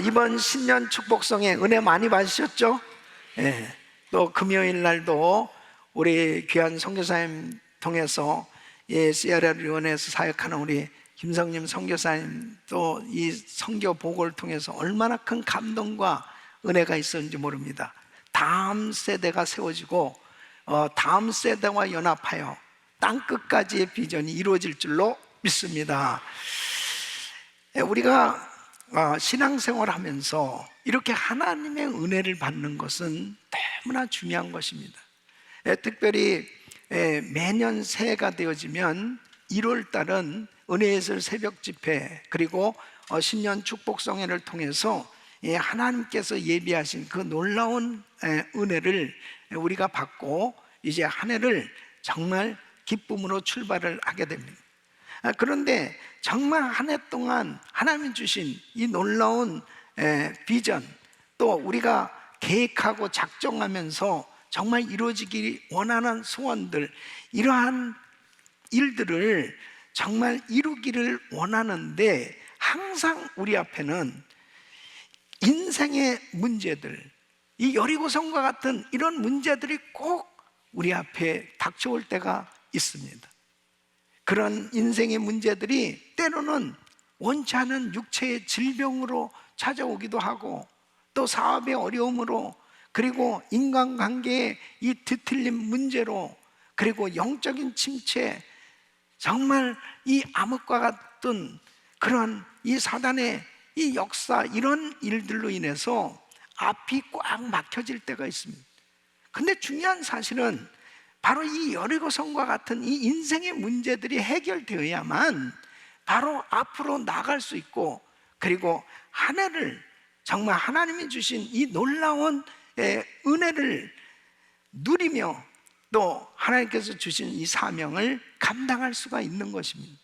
이번 신년 축복성에 은혜 많이 받으셨죠? 예. 또 금요일 날도 우리 귀한 선교사님 통해서 시에라리온에서 사역하는 우리 김성님 선교사님 또 이 선교 보고를 통해서 얼마나 큰 감동과 은혜가 있었는지 모릅니다. 다음 세대가 세워지고 다음 세대와 연합하여 땅끝까지의 비전이 이루어질 줄로 믿습니다. 우리가 신앙생활을 하면서 이렇게 하나님의 은혜를 받는 것은 너무나 중요한 것입니다. 특별히 매년 새해가 되어지면 1월 달은 은혜예술 새벽 집회 그리고 신년 축복성회를 통해서 하나님께서 예비하신 그 놀라운 은혜를 우리가 받고 이제 한 해를 정말 기쁨으로 출발을 하게 됩니다. 그런데 정말 한 해 동안 하나님이 주신 이 놀라운 비전, 또 우리가 계획하고 작정하면서 정말 이루어지기 원하는 소원들, 이러한 일들을 정말 이루기를 원하는데 항상 우리 앞에는 인생의 문제들, 이 여리고성과 같은 이런 문제들이 꼭 우리 앞에 닥쳐올 때가 있습니다. 그런 인생의 문제들이 때로는 원치 않은 육체의 질병으로 찾아오기도 하고, 또 사업의 어려움으로, 그리고 인간관계의 이 뒤틀림 문제로, 그리고 영적인 침체, 정말 이 암흑과 같은 그런 이 사단의 이 역사, 이런 일들로 인해서 앞이 꽉 막혀질 때가 있습니다. 근데 중요한 사실은 바로 이 여리고성과 같은 이 인생의 문제들이 해결되어야만 바로 앞으로 나갈 수 있고, 그리고 한 해를 정말 하나님이 주신 이 놀라운 은혜를 누리며 또 하나님께서 주신 이 사명을 감당할 수가 있는 것입니다.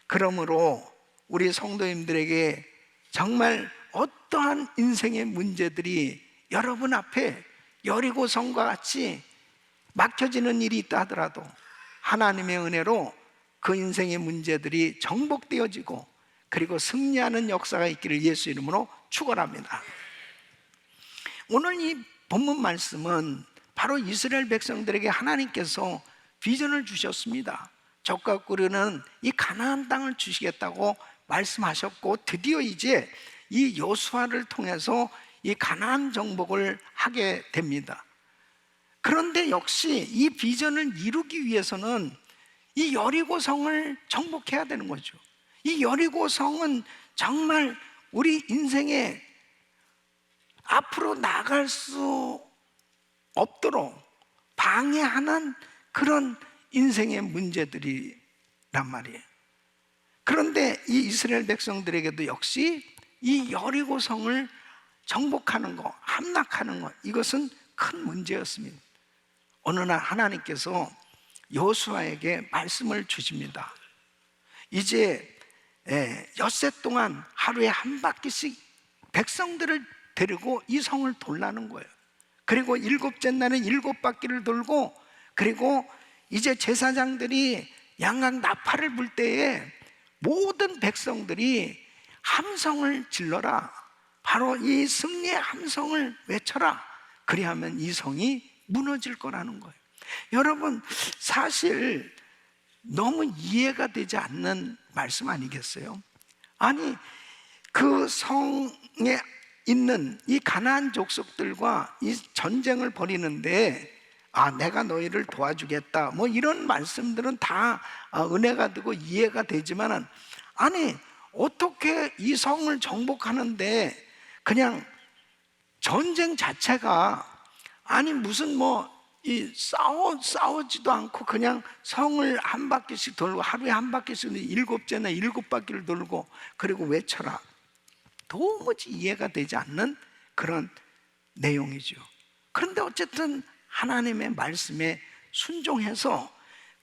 그러므로 우리 성도님들에게 정말 어떠한 인생의 문제들이 여러분 앞에 여리고성과 같이 막혀지는 일이 있다 하더라도 하나님의 은혜로 그 인생의 문제들이 정복되어지고, 그리고 승리하는 역사가 있기를 예수 이름으로 축원합니다. 오늘 이 본문 말씀은 바로 이스라엘 백성들에게 하나님께서 비전을 주셨습니다. 젖과 꿀은 이 가나안 땅을 주시겠다고 말씀하셨고, 드디어 이제 이 여호수아를 통해서 이 가나안 정복을 하게 됩니다. 그런데 역시 이 비전을 이루기 위해서는 이 여리고성을 정복해야 되는 거죠. 이 여리고성은 정말 우리 인생에 앞으로 나갈 수 없도록 방해하는 그런 인생의 문제들이란 말이에요. 그런데 이 이스라엘 백성들에게도 역시 이 여리고성을 정복하는 것, 함락하는 것, 이것은 큰 문제였습니다. 어느 날 하나님께서 여호수아에게 말씀을 주십니다. 이제 엿새 동안 하루에 한 바퀴씩 백성들을 데리고 이 성을 돌라는 거예요. 그리고 일곱째 날은 7바퀴를 돌고, 그리고 이제 제사장들이 양각 나팔을 불 때에 모든 백성들이 함성을 질러라, 바로 이 승리의 함성을 외쳐라, 그리하면 이 성이 무너질 거라는 거예요. 여러분, 사실 너무 이해가 되지 않는 말씀 아니겠어요? 아니, 그 성에 있는 이 가나안 족속들과 이 전쟁을 벌이는데 내가 너희를 도와주겠다, 뭐 이런 말씀들은 다 은혜가 되고 이해가 되지만, 아니 어떻게 이 성을 정복하는데 그냥 전쟁 자체가, 아니 무슨 싸우지도 않고 그냥 성을 한 바퀴씩 돌고, 하루에 한 바퀴씩 7째나 7바퀴를 돌고, 그리고 외쳐라, 도무지 이해가 되지 않는 그런 내용이죠. 그런데 어쨌든 하나님의 말씀에 순종해서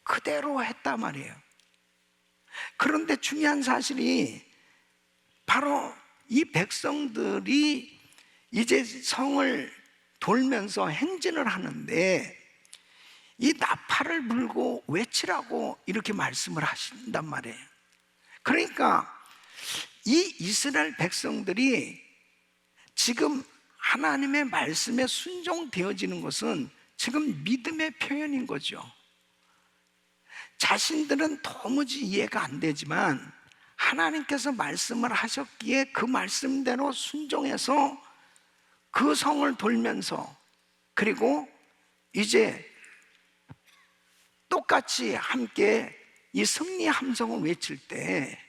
그대로 했단 말이에요. 그런데 중요한 사실이 바로 이 백성들이 이제 성을 돌면서 행진을 하는데 이 나팔을 불고 외치라고 이렇게 말씀을 하신단 말이에요. 그러니까 이 이스라엘 백성들이 지금 하나님의 말씀에 순종되어지는 것은 지금 믿음의 표현인 거죠. 자신들은 도무지 이해가 안 되지만 하나님께서 말씀을 하셨기에 그 말씀대로 순종해서 그 성을 돌면서, 그리고 이제 똑같이 함께 이 승리 함성을 외칠 때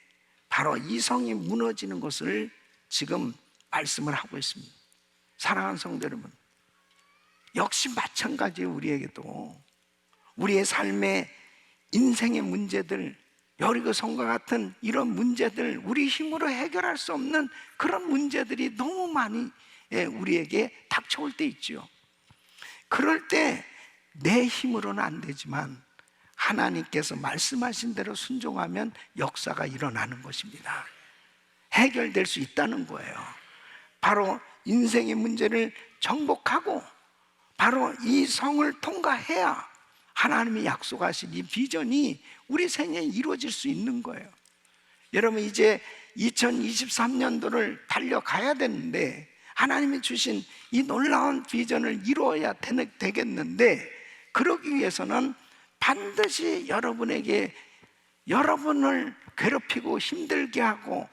바로 이 성이 무너지는 것을 지금 말씀을 하고 있습니다. 사랑하는 성도 여러분, 역시 마찬가지예요. 우리에게도 우리의 삶의 인생의 문제들, 여리고 성과 같은 이런 문제들, 우리 힘으로 해결할 수 없는 그런 문제들이 너무 많이 우리에게 닥쳐올 때 있죠. 그럴 때 내 힘으로는 안 되지만 하나님께서 말씀하신 대로 순종하면 역사가 일어나는 것입니다. 해결될 수 있다는 거예요. 바로 인생의 문제를 정복하고 바로 이 성을 통과해야 하나님이 약속하신 이 비전이 우리 생애에 이루어질 수 있는 거예요. 여러분, 이제 2023년도를 달려가야 되는데 하나님이 주신 이 놀라운 비전을 이루어야 되겠는데, 그러기 위해서는 반드시 여러분을 괴롭히고 힘들게 하고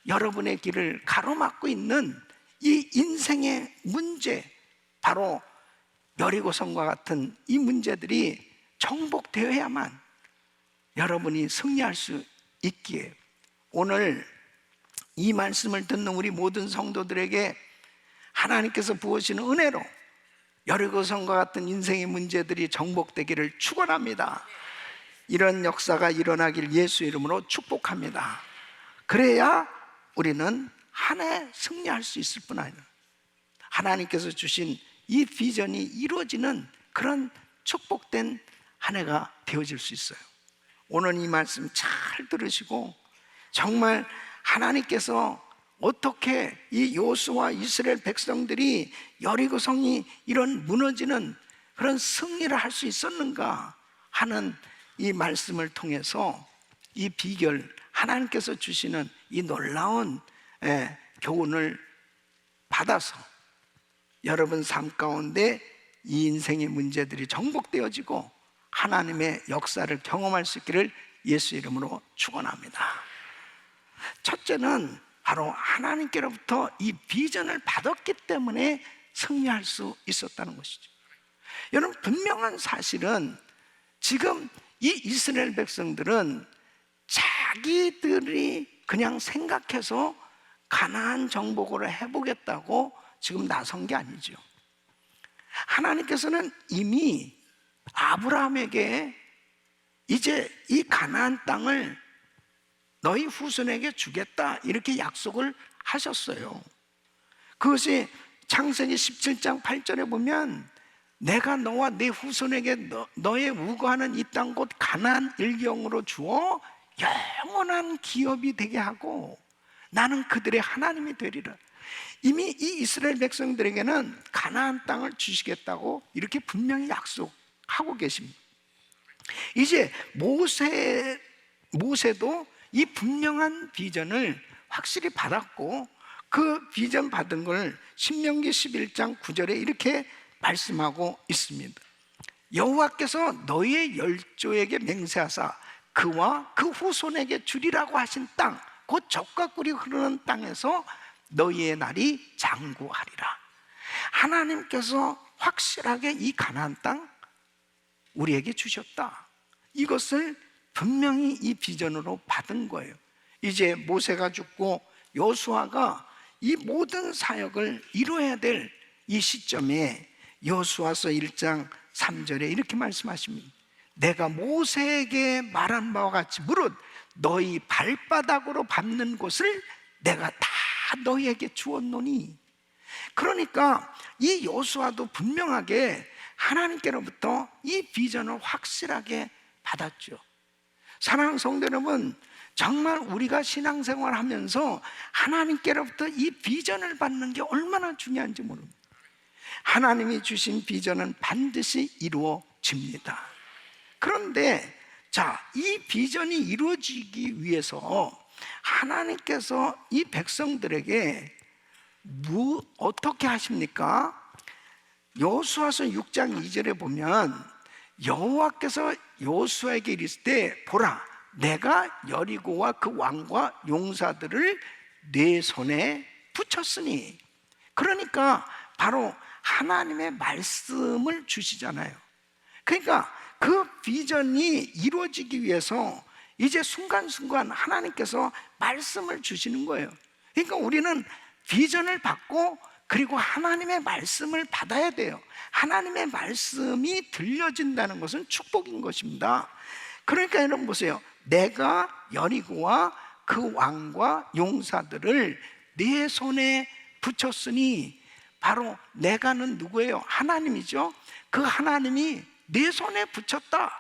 여러분의 길을 가로막고 있는 이 인생의 문제, 바로 여리고성과 같은 이 문제들이 정복되어야만 여러분이 승리할 수 있기에, 오늘 이 말씀을 듣는 우리 모든 성도들에게 하나님께서 부으시는 은혜로 여리고성과 같은 인생의 문제들이 정복되기를 축원합니다. 이런 역사가 일어나길 예수 이름으로 축복합니다. 그래야 우리는 한 해 승리할 수 있을 뿐 아니라 하나님께서 주신 이 비전이 이루어지는 그런 축복된 한 해가 되어질 수 있어요. 오늘 이 말씀 잘 들으시고, 정말 하나님께서 어떻게 이 여호수아와 이스라엘 백성들이 여리고 성이 이런 무너지는 그런 승리를 할 수 있었는가 하는 이 말씀을 통해서 이 비결, 하나님께서 주시는 이 놀라운 교훈을 받아서 여러분 삶 가운데 이 인생의 문제들이 정복되어지고 하나님의 역사를 경험할 수 있기를 예수 이름으로 축원합니다. 첫째는 바로 하나님께로부터 이 비전을 받았기 때문에 승리할 수 있었다는 것이죠. 여러분, 분명한 사실은 지금 이 이스라엘 백성들은 자기들이 그냥 생각해서 가나안 정복을 해보겠다고 지금 나선 게 아니죠. 하나님께서는 이미 아브라함에게 이제 이 가나안 땅을 너희 후손에게 주겠다 이렇게 약속을 하셨어요. 그것이 창세기 17장 8절에 보면 내가 너와 네 후손에게 너의 우거하는 이 땅 곧 가나안 일경으로 주어 영원한 기업이 되게 하고 나는 그들의 하나님이 되리라. 이미 이 이스라엘 백성들에게는 가나안 땅을 주시겠다고 이렇게 분명히 약속하고 계십니다. 이제 모세도 이 분명한 비전을 확실히 받았고, 그 비전 받은 걸 신명기 11장 9절에 이렇게 말씀하고 있습니다. 여호와께서 너희의 열조에게 맹세하사 그와 그 후손에게 주리라고 하신 땅, 곧 젖과 꿀이 흐르는 땅에서 너희의 날이 장구하리라. 하나님께서 확실하게 이 가나안 땅 우리에게 주셨다. 이것을 분명히 이 비전으로 받은 거예요. 이제 모세가 죽고 여호수아가 이 모든 사역을 이루어야 될 이 시점에 여호수아서 1장 3절에 이렇게 말씀하십니다. 내가 모세에게 말한 바와 같이 무릇 너희 발바닥으로 밟는 곳을 내가 다 너희에게 주었노니. 그러니까 이 여호수아도 분명하게 하나님께로부터 이 비전을 확실하게 받았죠. 사랑하는 성도 여러분, 정말 우리가 신앙생활을 하면서 하나님께로부터 이 비전을 받는 게 얼마나 중요한지 모릅니다. 하나님이 주신 비전은 반드시 이루어집니다. 그런데 이 비전이 이루어지기 위해서 하나님께서 이 백성들에게 어떻게 하십니까? 여호수아서 6장 2절에 보면 여호와께서 여호수아에게 이르시되 보라, 내가 여리고와 그 왕과 용사들을 네 손에 붙였으니. 그러니까 바로 하나님의 말씀을 주시잖아요. 그러니까 그 비전이 이루어지기 위해서 이제 순간순간 하나님께서 말씀을 주시는 거예요. 그러니까 우리는 비전을 받고 그리고 하나님의 말씀을 받아야 돼요. 하나님의 말씀이 들려진다는 것은 축복인 것입니다. 그러니까 여러분 보세요. 내가 여리고와 그 왕과 용사들을 네 손에 붙였으니, 바로 내가는 누구예요? 하나님이죠. 그 하나님이 네 손에 붙였다.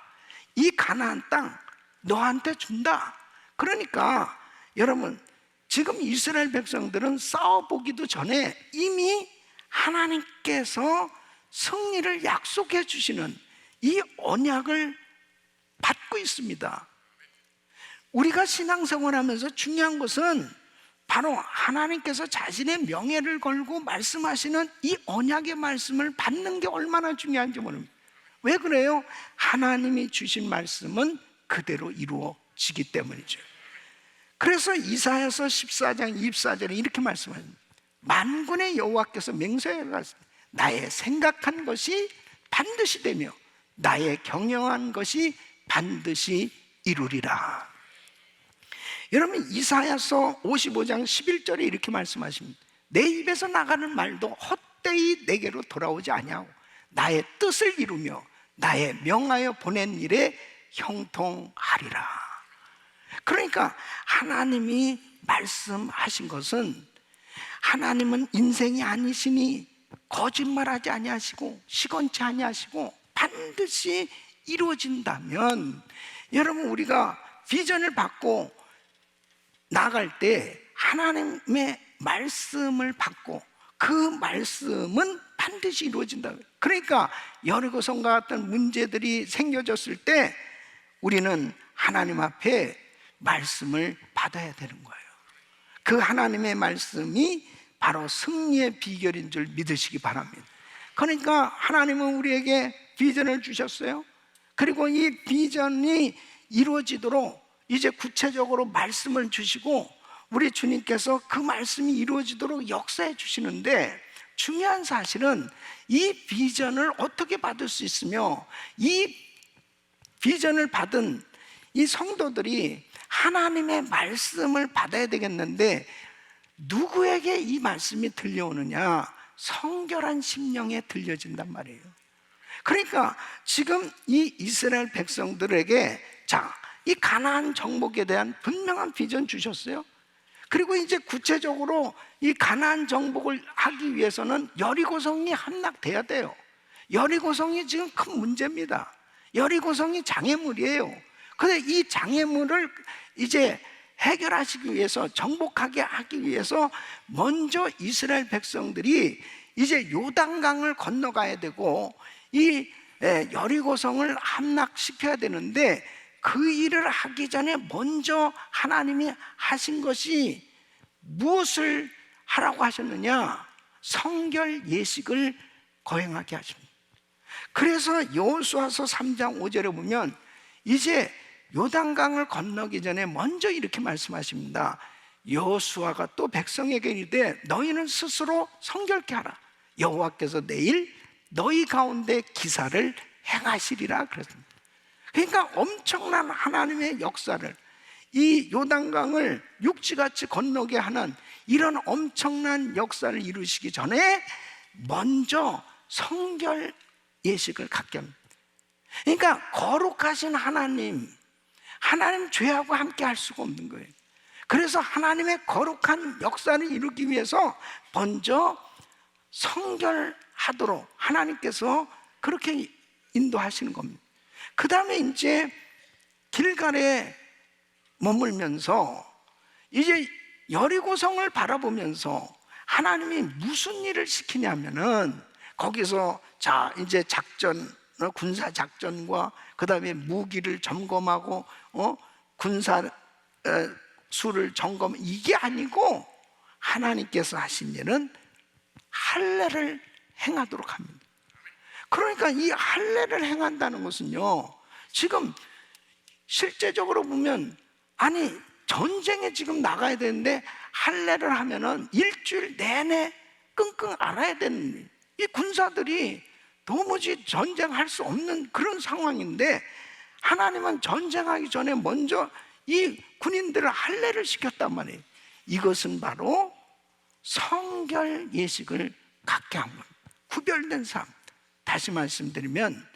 이 가나안 땅 너한테 준다. 그러니까 여러분, 지금 이스라엘 백성들은 싸워보기도 전에 이미 하나님께서 승리를 약속해 주시는 이 언약을 받고 있습니다. 우리가 신앙생활하면서 중요한 것은 바로 하나님께서 자신의 명예를 걸고 말씀하시는 이 언약의 말씀을 받는 게 얼마나 중요한지 모릅니다. 왜 그래요? 하나님이 주신 말씀은 그대로 이루어지기 때문이죠. 그래서 이사야서 14장 24절에 이렇게 말씀합니다. 만군의 여호와께서 맹세하였습니다. 나의 생각한 것이 반드시 되며 나의 경영한 것이 반드시 이루리라. 여러분, 이사야서 55장 11절에 이렇게 말씀하십니다. 내 입에서 나가는 말도 헛되이 내게로 돌아오지 아니하고 나의 뜻을 이루며 나의 명하여 보낸 일에 형통하리라. 그러니까 하나님이 말씀하신 것은, 하나님은 인생이 아니시니 거짓말하지 아니하시고 시건치 아니하시고 반드시 이루어진다면, 여러분, 우리가 비전을 받고 나갈 때 하나님의 말씀을 받고 그 말씀은 반드시 이루어진다. 그러니까 여리고성과 같은 문제들이 생겨졌을 때 우리는 하나님 앞에 말씀을 받아야 되는 거예요. 그 하나님의 말씀이 바로 승리의 비결인 줄 믿으시기 바랍니다. 그러니까 하나님은 우리에게 비전을 주셨어요. 그리고 이 비전이 이루어지도록 이제 구체적으로 말씀을 주시고 우리 주님께서 그 말씀이 이루어지도록 역사해 주시는데, 중요한 사실은 이 비전을 어떻게 받을 수 있으며 이 비전을 받은 이 성도들이 하나님의 말씀을 받아야 되겠는데, 누구에게 이 말씀이 들려오느냐? 성결한 심령에 들려진단 말이에요. 그러니까 지금 이 이스라엘 백성들에게 이 가나안 정복에 대한 분명한 비전 주셨어요. 그리고 이제 구체적으로 이 가나안 정복을 하기 위해서는 여리고성이 함락돼야 돼요. 여리고성이 지금 큰 문제입니다. 여리고성이 장애물이에요. 근데 이 장애물을 이제 해결하시기 위해서, 정복하게 하기 위해서 먼저 이스라엘 백성들이 이제 요단강을 건너가야 되고 이 여리고성을 함락시켜야 되는데, 그 일을 하기 전에 먼저 하나님이 하신 것이 무엇을 하라고 하셨느냐? 성결 예식을 거행하게 하십니다. 그래서 여호수아서 3장 5절에 보면 이제 요단강을 건너기 전에 먼저 이렇게 말씀하십니다. 여호수아가 또 백성에게 이르되 너희는 스스로 성결케 하라. 여호와께서 내일 너희 가운데 기사를 행하시리라 그랬습니다. 그러니까 엄청난 하나님의 역사를, 이 요단강을 육지같이 건너게 하는 이런 엄청난 역사를 이루시기 전에 먼저 성결 예식을 갖게 합니다. 그러니까 거룩하신 하나님 죄하고 함께 할 수가 없는 거예요. 그래서 하나님의 거룩한 역사를 이루기 위해서 먼저 성결하도록 하나님께서 그렇게 인도하시는 겁니다. 그 다음에 이제 길갈에 머물면서 이제 여리고성을 바라보면서 하나님이 무슨 일을 시키냐면은, 거기서 이제 군사 작전과 그 다음에 무기를 점검하고 군사 수를 점검, 이게 아니고 하나님께서 하신 일은 할례를 행하도록 합니다. 그러니까 이 할례를 행한다는 것은요, 지금 실제적으로 보면, 아니 전쟁에 지금 나가야 되는데 할례를 하면은 일주일 내내 끙끙 앓아야 되는, 이 군사들이 도무지 전쟁할 수 없는 그런 상황인데, 하나님은 전쟁하기 전에 먼저 이 군인들을 할례를 시켰단 말이에요. 이것은 바로 성결 예식을 갖게 한 겁니다. 구별된 삶. 다시 말씀드리면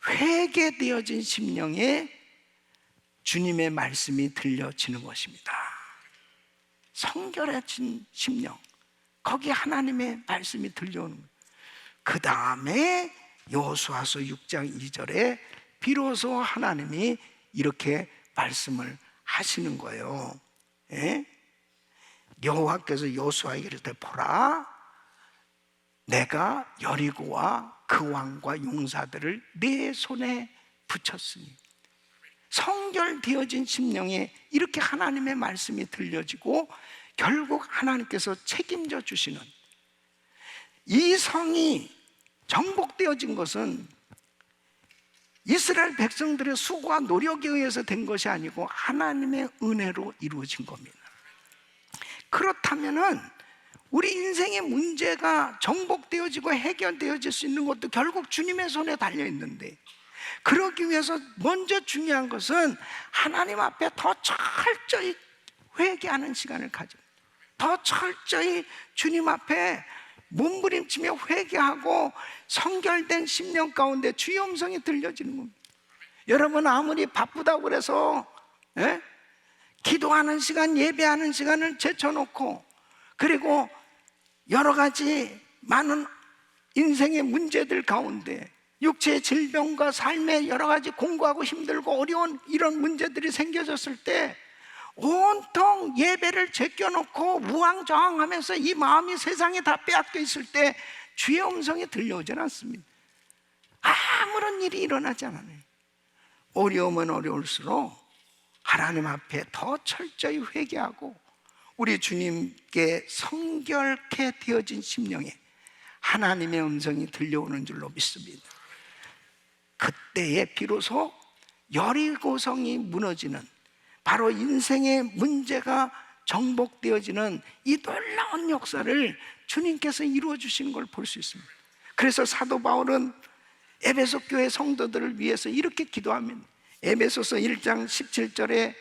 회개되어진 심령에 주님의 말씀이 들려지는 것입니다. 성결해진 심령, 거기에 하나님의 말씀이 들려오는 거예요. 그 다음에 여호수아서 6장 2절에 비로소 하나님이 이렇게 말씀을 하시는 거예요. 예? 여호와께서 여호수아에게 이르되, 보라, 내가 여리고와 그 왕과 용사들을 내 손에 붙였으니. 성결되어진 심령에 이렇게 하나님의 말씀이 들려지고 결국 하나님께서 책임져 주시는, 이 성이 정복되어진 것은 이스라엘 백성들의 수고와 노력에 의해서 된 것이 아니고 하나님의 은혜로 이루어진 겁니다. 그렇다면은 우리 인생의 문제가 정복되어지고 해결되어질 수 있는 것도 결국 주님의 손에 달려 있는데, 그러기 위해서 먼저 중요한 것은 하나님 앞에 더 철저히 회개하는 시간을 가져, 더 철저히 주님 앞에 몸부림치며 회개하고 성결된 심령 가운데 주의 음성이 들려지는 겁니다. 여러분, 아무리 바쁘다고 그래서 기도하는 시간, 예배하는 시간을 제쳐놓고, 그리고 여러 가지 많은 인생의 문제들 가운데 육체의 질병과 삶의 여러 가지 공부하고 힘들고 어려운 이런 문제들이 생겨졌을 때 온통 예배를 제껴놓고 우왕좌왕하면서 이 마음이 세상에 다 빼앗겨 있을 때 주의 음성이 들려오질 않습니다. 아무런 일이 일어나지 않아요. 어려우면 어려울수록 하나님 앞에 더 철저히 회개하고 우리 주님께 성결케 되어진 심령에 하나님의 음성이 들려오는 줄로 믿습니다. 그때에 비로소 여리고성이 무너지는, 바로 인생의 문제가 정복되어지는 이 놀라운 역사를 주님께서 이루어 주시는 걸 볼 수 있습니다. 그래서 사도 바울은 에베소 교회 성도들을 위해서 이렇게 기도합니다. 에베소서 1장 17절에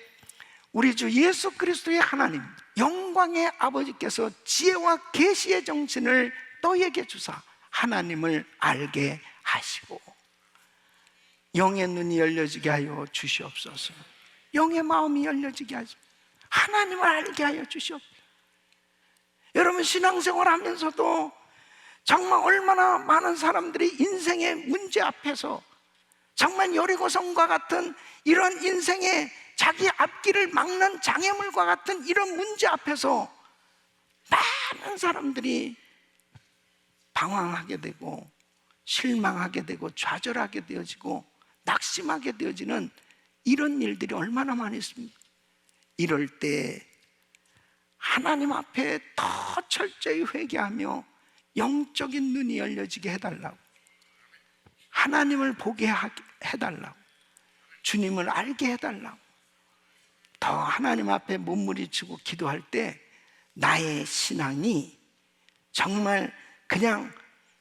우리 주 예수 그리스도의 하나님 영광의 아버지께서 지혜와 계시의 정신을 너희에게 주사 하나님을 알게 하시고 영의 눈이 열려지게 하여 주시옵소서. 영의 마음이 열려지게 하시고 하나님을 알게 하여 주시옵소서. 여러분, 신앙생활 하면서도 정말 얼마나 많은 사람들이 인생의 문제 앞에서 정말 여리고성과 같은 이런 인생의 자기 앞길을 막는 장애물과 같은 이런 문제 앞에서 많은 사람들이 방황하게 되고 실망하게 되고 좌절하게 되어지고 낙심하게 되어지는 이런 일들이 얼마나 많이 있습니까? 이럴 때 하나님 앞에 더 철저히 회개하며 영적인 눈이 열려지게 해달라고, 하나님을 보게 해달라고, 주님을 알게 해달라고, 더 하나님 앞에 몸부림치고 기도할 때 나의 신앙이 정말 그냥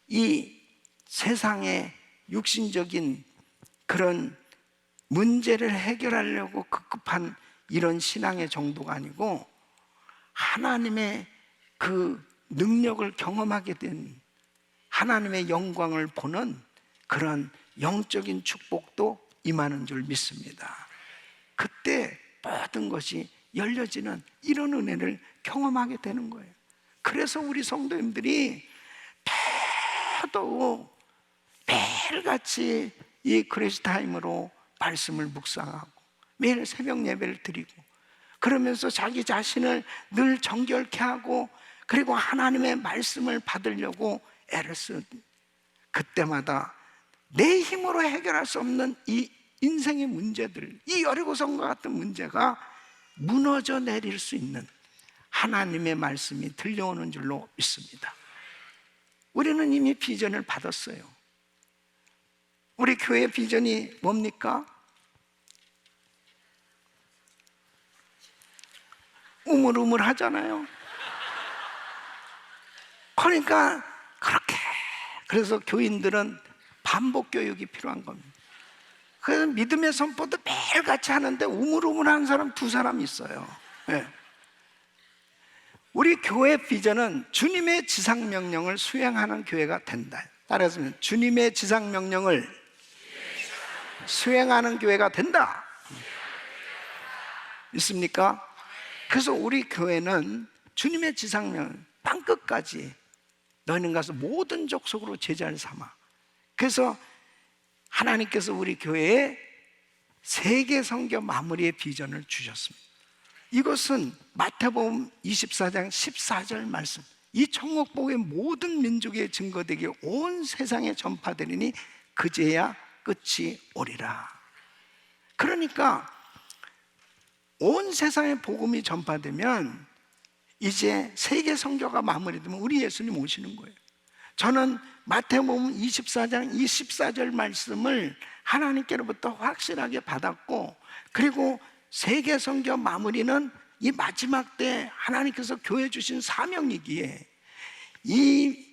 이 세상의 육신적인 그런 문제를 해결하려고 급급한 이런 신앙의 정도가 아니고 하나님의 그 능력을 경험하게 된, 하나님의 영광을 보는 그런 영적인 축복도 임하는 줄 믿습니다. 그때 모든 것이 열려지는 이런 은혜를 경험하게 되는 거예요. 그래서 우리 성도님들이 더더욱 매일같이 이 그리스타임으로 말씀을 묵상하고 매일 새벽 예배를 드리고 그러면서 자기 자신을 늘 정결케 하고 그리고 하나님의 말씀을 받으려고 애를 쓰는, 그때마다 내 힘으로 해결할 수 없는 이 인생의 문제들, 이 여리고성과 같은 문제가 무너져 내릴 수 있는 하나님의 말씀이 들려오는 줄로 믿습니다. 우리는 이미 비전을 받았어요. 우리 교회 비전이 뭡니까? 우물우물 하잖아요. 그러니까 그래서 교인들은 반복 교육이 필요한 겁니다. 그래서 믿음의 선포도 매일같이 하는데 우물우물한 사람 2사람 있어요. 네. 우리 교회 비전은 주님의 지상명령을 수행하는 교회가 된다. 따라서 주님의 지상명령을 수행하는 교회가 된다. 있습니까? 그래서 우리 교회는 주님의 지상명령 땅끝까지 너희는 가서 모든 족속으로 제자를 삼아. 그래서 하나님께서 우리 교회에 세계 선교 마무리의 비전을 주셨습니다. 이것은 마태복음 24장 14절 말씀, 이 천국복의 모든 민족에 증거되게 온 세상에 전파되리니 그제야 끝이 오리라. 그러니까 온 세상에 복음이 전파되면 이제 세계 선교가 마무리되면 우리 예수님 오시는 거예요. 저는 마태복음 24장 24절 말씀을 하나님께로부터 확실하게 받았고, 그리고 세계 선교 마무리는 이 마지막 때 하나님께서 교회 주신 사명이기에 이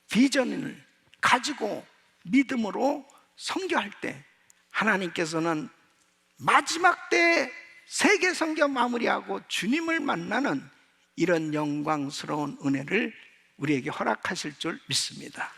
비전을 가지고 믿음으로 선교할 때 하나님께서는 마지막 때 세계 선교 마무리하고 주님을 만나는 이런 영광스러운 은혜를 우리에게 허락하실 줄 믿습니다.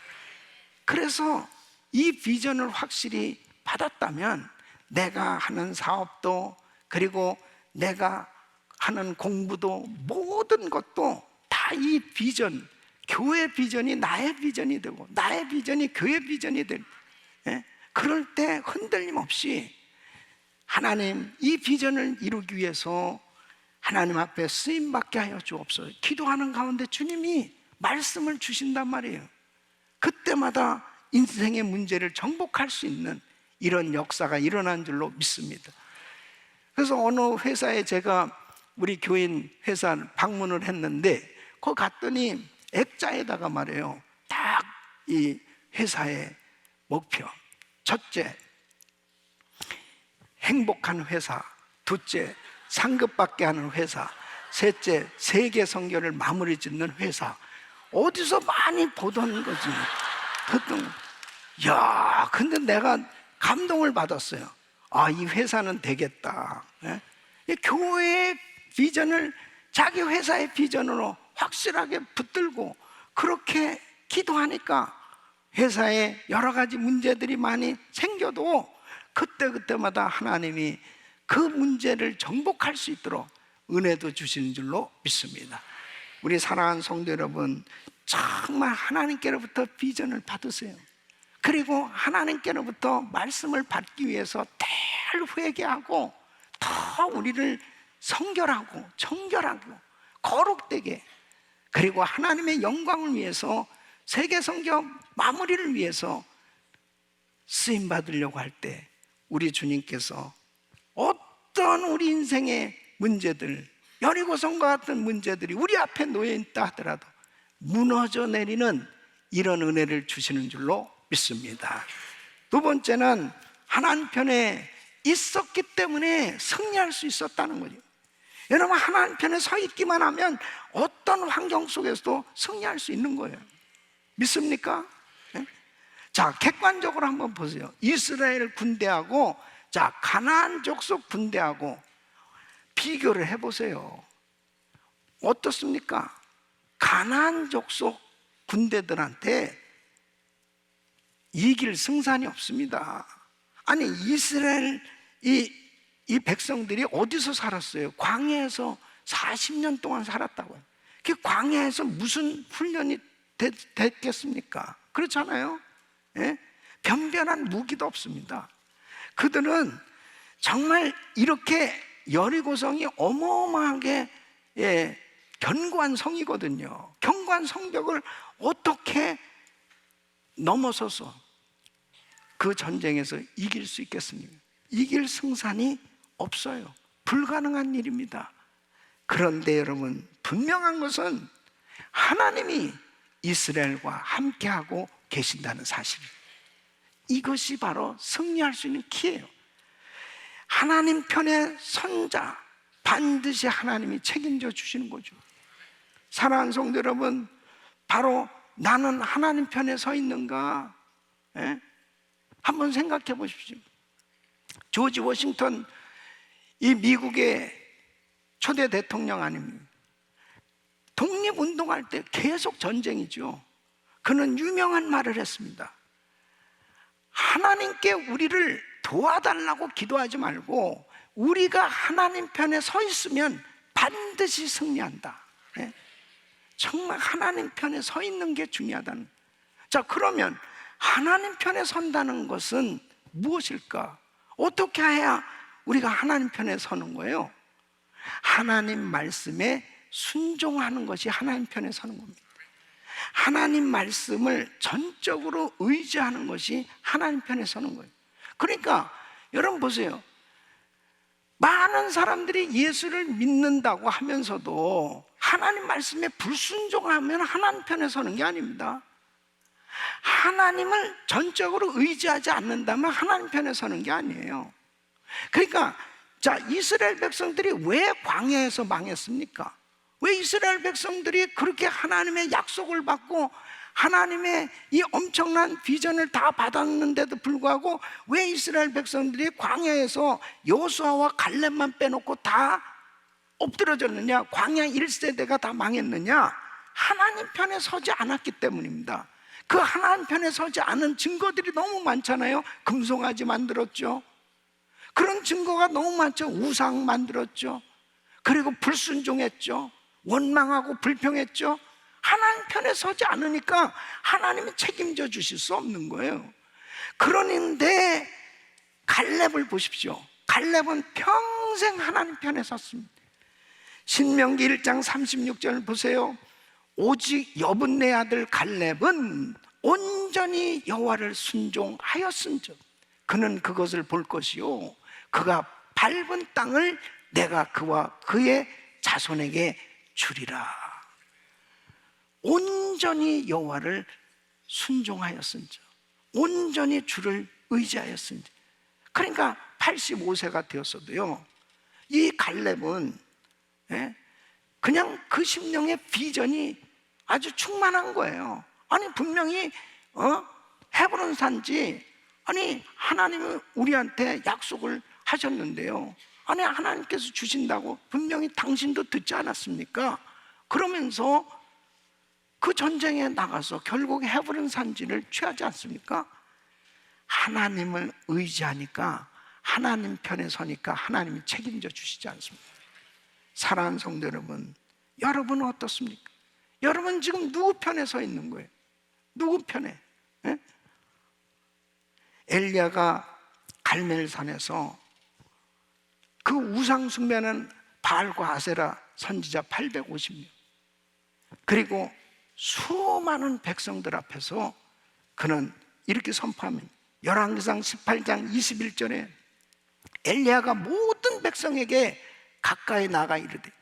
그래서 이 비전을 확실히 받았다면 내가 하는 사업도, 그리고 내가 하는 공부도, 모든 것도 다 이 비전, 교회 비전이 나의 비전이 되고 나의 비전이 교회 비전이 되고, 그럴 때 흔들림 없이 하나님, 이 비전을 이루기 위해서 하나님 앞에 쓰임받게 하여 주옵소서. 기도하는 가운데 주님이 말씀을 주신단 말이에요. 그때마다 인생의 문제를 정복할 수 있는 이런 역사가 일어난 줄로 믿습니다. 그래서 어느 회사에 제가 우리 교인 회사 방문을 했는데, 거기 갔더니 액자에다가 말이에요, 딱 이 회사의 목표, 첫째 행복한 회사, 둘째 상급받게 하는 회사, 셋째 세계 선교를 마무리 짓는 회사. 어디서 많이 보던 거지. 야, 근데 내가 감동을 받았어요. 아, 이 회사는 되겠다. 이 교회의 비전을 자기 회사의 비전으로 확실하게 붙들고 그렇게 기도하니까 회사에 여러 가지 문제들이 많이 생겨도 그때마다 하나님이 그 문제를 정복할 수 있도록 은혜도 주시는 줄로 믿습니다. 우리 사랑하는 성도 여러분, 정말 하나님께로부터 비전을 받으세요. 그리고 하나님께로부터 말씀을 받기 위해서 늘 회개하고 더 우리를 성결하고 정결하고 거룩되게, 그리고 하나님의 영광을 위해서 세계 선교 마무리를 위해서 쓰임 받으려고 할 때 우리 주님께서 어떤 우리 인생의 문제들, 여리고성과 같은 문제들이 우리 앞에 놓여 있다 하더라도 무너져 내리는 이런 은혜를 주시는 줄로 믿습니다. 두 번째는 하나님 편에 있었기 때문에 승리할 수 있었다는 거죠. 여러분, 하나님 편에 서 있기만 하면 어떤 환경 속에서도 승리할 수 있는 거예요. 믿습니까? 네? 자, 객관적으로 한번 보세요. 이스라엘 군대하고 가나안 족속 군대하고 비교를 해보세요. 어떻습니까? 가나안 족속 군대들한테 이길 승산이 없습니다. 아니, 이스라엘 이 백성들이 어디서 살았어요? 광야에서 40년 동안 살았다고요. 그 광야에서 무슨 훈련이 됐겠습니까? 그렇잖아요. 예? 변변한 무기도 없습니다. 그들은 정말 이렇게 여리고성이 어마어마하게 견고한 성이거든요. 견고한 성벽을 어떻게 넘어서서 그 전쟁에서 이길 수 있겠습니까? 이길 승산이 없어요. 불가능한 일입니다. 그런데 여러분, 분명한 것은 하나님이 이스라엘과 함께하고 계신다는 사실, 이것이 바로 승리할 수 있는 키예요. 하나님 편에 선 자 반드시 하나님이 책임져 주시는 거죠. 사랑하는 성도 여러분, 바로 나는 하나님 편에 서 있는가? 예? 한번 생각해 보십시오. 조지 워싱턴, 이 미국의 초대 대통령 아닙니까? 독립운동할 때 계속 전쟁이죠. 그는 유명한 말을 했습니다. 하나님께 우리를 도와달라고 기도하지 말고 우리가 하나님 편에 서 있으면 반드시 승리한다. 네? 정말 하나님 편에 서 있는 게 중요하다는. 자, 그러면 하나님 편에 선다는 것은 무엇일까? 어떻게 해야 우리가 하나님 편에 서는 거예요? 하나님 말씀에 순종하는 것이 하나님 편에 서는 겁니다. 하나님 말씀을 전적으로 의지하는 것이 하나님 편에 서는 거예요. 그러니까 여러분 보세요. 많은 사람들이 예수를 믿는다고 하면서도 하나님 말씀에 불순종하면 하나님 편에 서는 게 아닙니다. 하나님을 전적으로 의지하지 않는다면 하나님 편에 서는 게 아니에요. 그러니까 자, 이스라엘 백성들이 왜 광야에서 망했습니까? 왜 이스라엘 백성들이 그렇게 하나님의 약속을 받고 하나님의 이 엄청난 비전을 다 받았는데도 불구하고 왜 이스라엘 백성들이 광야에서 여호수아와 갈렙만 빼놓고 다 엎드러졌느냐? 광야 1세대가 다 망했느냐? 하나님 편에 서지 않았기 때문입니다. 그 하나님 편에 서지 않은 증거들이 너무 많잖아요. 금송아지 만들었죠. 그런 증거가 너무 많죠. 우상 만들었죠. 그리고 불순종했죠. 원망하고 불평했죠. 하나님 편에 서지 않으니까 하나님이 책임져 주실 수 없는 거예요. 그러는데 갈렙을 보십시오. 갈렙은 평생 하나님 편에 섰습니다. 신명기 1장 36절 보세요. 오직 여분네 아들 갈렙은 온전히 여호와를 순종하였은즉 그는 그것을 볼 것이요 그가 밟은 땅을 내가 그와 그의 자손에게 주리라. 온전히 여호와를 순종하였은즉, 온전히 주를 의지하였은즉. 그러니까 85세가 되었어도요, 이 갈렙은 그냥 그 심령의 비전이 아주 충만한 거예요. 아니 분명히 헤브론 산지, 아니 하나님은 우리한테 약속을 하셨는데요, 아니 하나님께서 주신다고 분명히 당신도 듣지 않았습니까? 그러면서 그 전쟁에 나가서 결국 헤브론 산지를 취하지 않습니까? 하나님을 의지하니까, 하나님 편에 서니까 하나님이 책임져 주시지 않습니까? 사랑하는 성도 여러분, 여러분은 어떻습니까? 여러분 지금 누구 편에 서 있는 거예요? 누구 편에? 예? 엘리야가 갈멜산에서 그 우상 숭배하는 바알과 아세라 선지자 850명, 그리고 수많은 백성들 앞에서 그는 이렇게 선포합니다. 열왕기상 18장 21절에 엘리야가 모든 백성에게 가까이 나가 이르되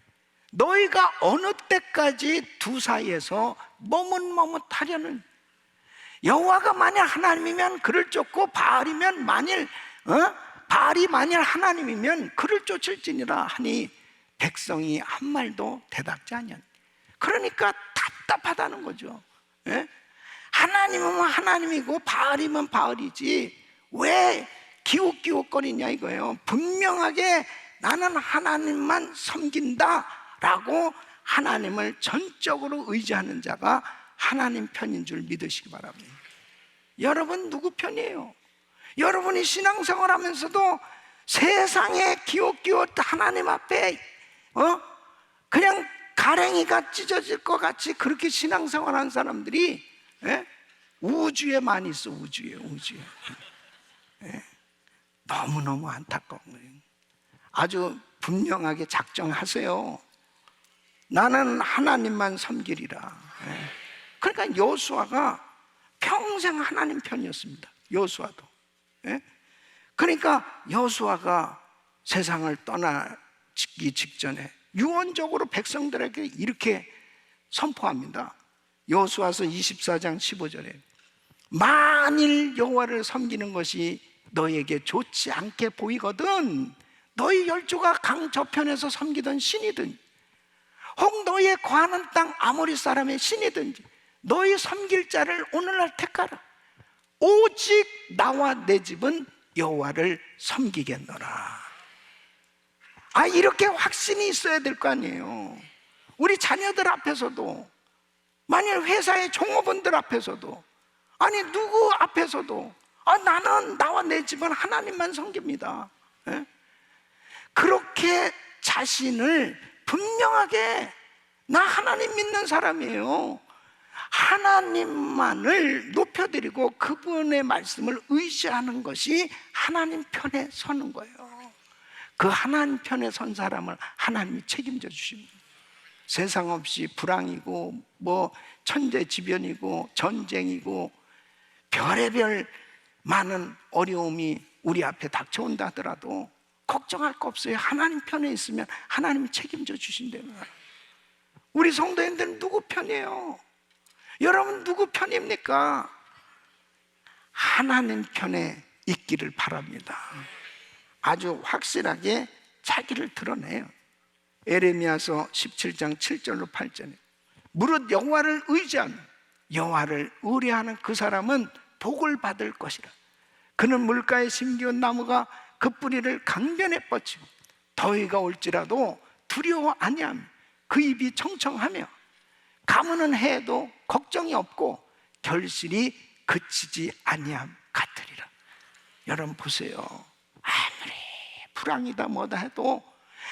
너희가 어느 때까지 두 사이에서 머뭇머뭇하려는, 여호와가 만약 하나님이면 그를 쫓고 바알이면 바알이 만약 하나님이면 그를 쫓을지니라 하니 백성이 한 말도 대답지 아니하니. 그러니까 답답하다는 거죠. 예? 하나님은 하나님이고 바알이면 바알이지 왜 기웃기웃거리냐 이거예요. 분명하게 나는 하나님만 섬긴다라고 하나님을 전적으로 의지하는 자가 하나님 편인 줄 믿으시기 바랍니다. 여러분 누구 편이에요? 여러분이 신앙생활 하면서도 세상에 기웃기웃 하나님 앞에 그냥 가랭이가 찢어질 것 같이 그렇게 신앙생활하는 사람들이 우주에 많이 있어. 우주에. 너무너무 안타까운 거예요. 아주 분명하게 작정하세요. 나는 하나님만 섬기리라. 그러니까 여호수아가 평생 하나님 편이었습니다. 여호수아도. 그러니까 여호수아가 세상을 떠나기 직전에 유언적으로 백성들에게 이렇게 선포합니다. 여호수아서 24장 15절에 만일 여호와를 섬기는 것이 너에게 좋지 않게 보이거든 너희 열조가 강 저편에서 섬기던 신이든 혹 너희의 거하는 땅 아모리 사람의 신이든지 너희 섬길 자를 오늘날 택하라. 오직 나와 내 집은 여호와를 섬기겠노라. 이렇게 확신이 있어야 될 거 아니에요. 우리 자녀들 앞에서도, 만일 회사의 종업원들 앞에서도, 누구 앞에서도 나는 나와 내 집은 하나님만 섬깁니다. 예? 그렇게 자신을 분명하게 나 하나님 믿는 사람이에요. 하나님만을 높여드리고 그분의 말씀을 의지하는 것이 하나님 편에 서는 거예요. 그 하나님 편에 선 사람을 하나님이 책임져 주십니다. 세상 없이 불황이고 천재지변이고 전쟁이고 별의별 많은 어려움이 우리 앞에 닥쳐온다 하더라도 걱정할 거 없어요. 하나님 편에 있으면 하나님이 책임져 주신다는 거예요. 우리 성도님들은 누구 편이에요? 여러분 누구 편입니까? 하나님 편에 있기를 바랍니다. 아주 확실하게 자기를 드러내요. 에레미야서 17장 7절로 8절에 무릇 여호와를 의지하는, 여호와를 의뢰하는 그 사람은 복을 받을 것이라. 그는 물가에 심기운 나무가 그 뿌리를 강변에 뻗치고 더위가 올지라도 두려워 아니하며 그 입이 청청하며 가무는 해도 걱정이 없고 결실이 그치지 아니함 같으리라. 여러분 보세요. 아무리 불황이다 뭐다 해도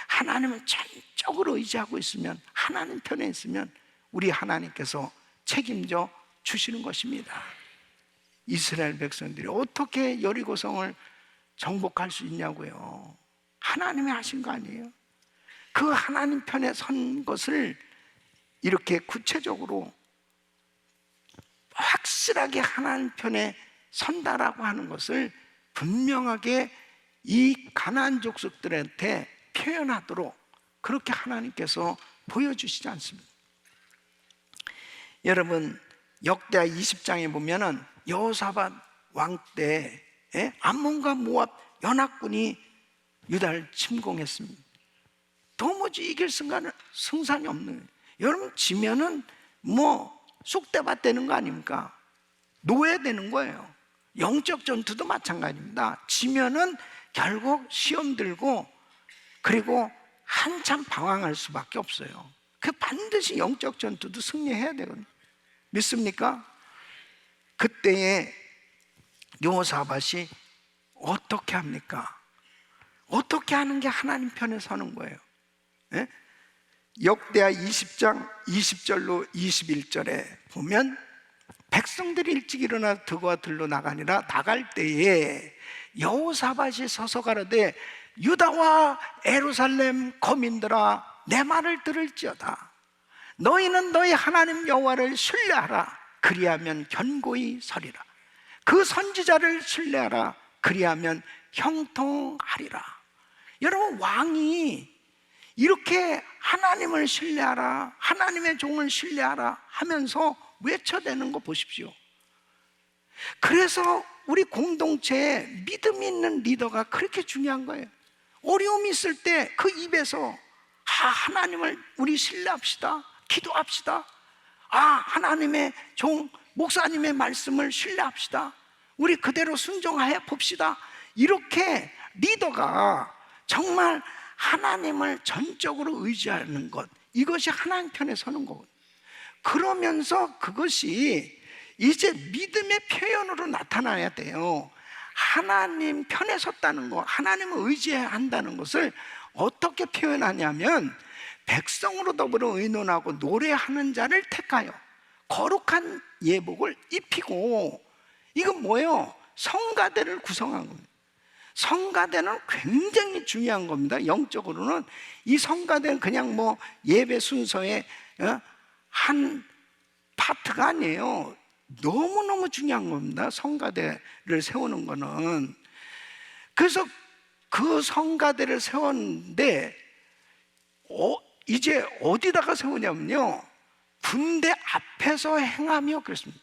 하나님을 전적으로 의지하고 있으면, 하나님 편에 있으면 우리 하나님께서 책임져 주시는 것입니다. 이스라엘 백성들이 어떻게 여리고성을 정복할 수 있냐고요. 하나님이 하신 거 아니에요? 그 하나님 편에 선 것을 이렇게 구체적으로 확실하게 하나님 편에 선다라고 하는 것을 분명하게 이 가나안 족속들한테 표현하도록 그렇게 하나님께서 보여주시지 않습니다. 여러분 역대하 20장에 보면은 여호사밧 왕 때 암몬과 모압 연합군이 유다를 침공했습니다. 도무지 이길 승산이 없는 거예요. 여러분 지면은 쑥대밭 되는 거 아닙니까? 노예되는 거예요. 영적 전투도 마찬가지입니다. 지면은 결국 시험 들고 그리고 한참 방황할 수밖에 없어요. 그 반드시 영적 전투도 승리해야 되거든요. 믿습니까? 그때에 여호사밧이 어떻게 합니까? 어떻게 하는 게 하나님 편에 서는 거예요? 예? 역대하 20장 20절로 21절에 보면 백성들이 일찍 일어나 들과 들로 나가니라. 나갈 때에 여호사밧이 서서 가로되 유다와 예루살렘 거민들아 내 말을 들을지어다. 너희는 너희 하나님 여호와를 신뢰하라. 그리하면 견고히 서리라. 그 선지자를 신뢰하라. 그리하면 형통하리라. 여러분 왕이 이렇게 하나님을 신뢰하라, 하나님의 종을 신뢰하라 하면서 외쳐대는 거 보십시오. 그래서 우리 공동체에 믿음 있는 리더가 그렇게 중요한 거예요. 어려움이 있을 때 그 입에서 하나님을 우리 신뢰합시다, 기도합시다. 하나님의 종 목사님의 말씀을 신뢰합시다. 우리 그대로 순종하여 봅시다. 이렇게 리더가 정말 하나님을 전적으로 의지하는 것, 이것이 하나님 편에 서는 거거든요. 그러면서 그것이 이제 믿음의 표현으로 나타나야 돼요. 하나님 편에 섰다는 것, 하나님을 의지해야 한다는 것을 어떻게 표현하냐면 백성으로 더불어 의논하고 노래하는 자를 택하여 거룩한 예복을 입히고, 이건 뭐예요? 성가대를 구성한 겁니다. 성가대는 굉장히 중요한 겁니다. 영적으로는 이 성가대는 그냥 예배 순서의 한 파트가 아니에요. 너무너무 중요한 겁니다. 성가대를 세우는 거는. 그래서 그 성가대를 세웠는데 이제 어디다가 세우냐면요, 군대 앞에서 행하며 그랬습니다.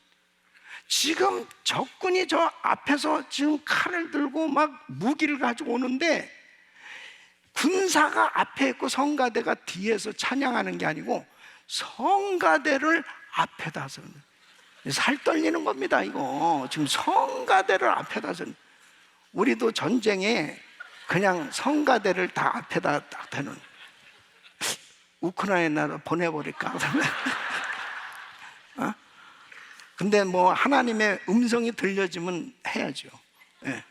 지금 적군이 저 앞에서 지금 칼을 들고 막 무기를 가지고 오는데 군사가 앞에 있고 성가대가 뒤에서 찬양하는 게 아니고 성가대를 앞에다 세우는, 살 떨리는 겁니다. 이거 지금 성가대를 앞에다 세우는, 우리도 전쟁에 그냥 성가대를 다 앞에다 딱 대는, 우크라이나로 보내버릴까? 어? 근데 뭐 하나님의 음성이 들려지면 해야죠. 예.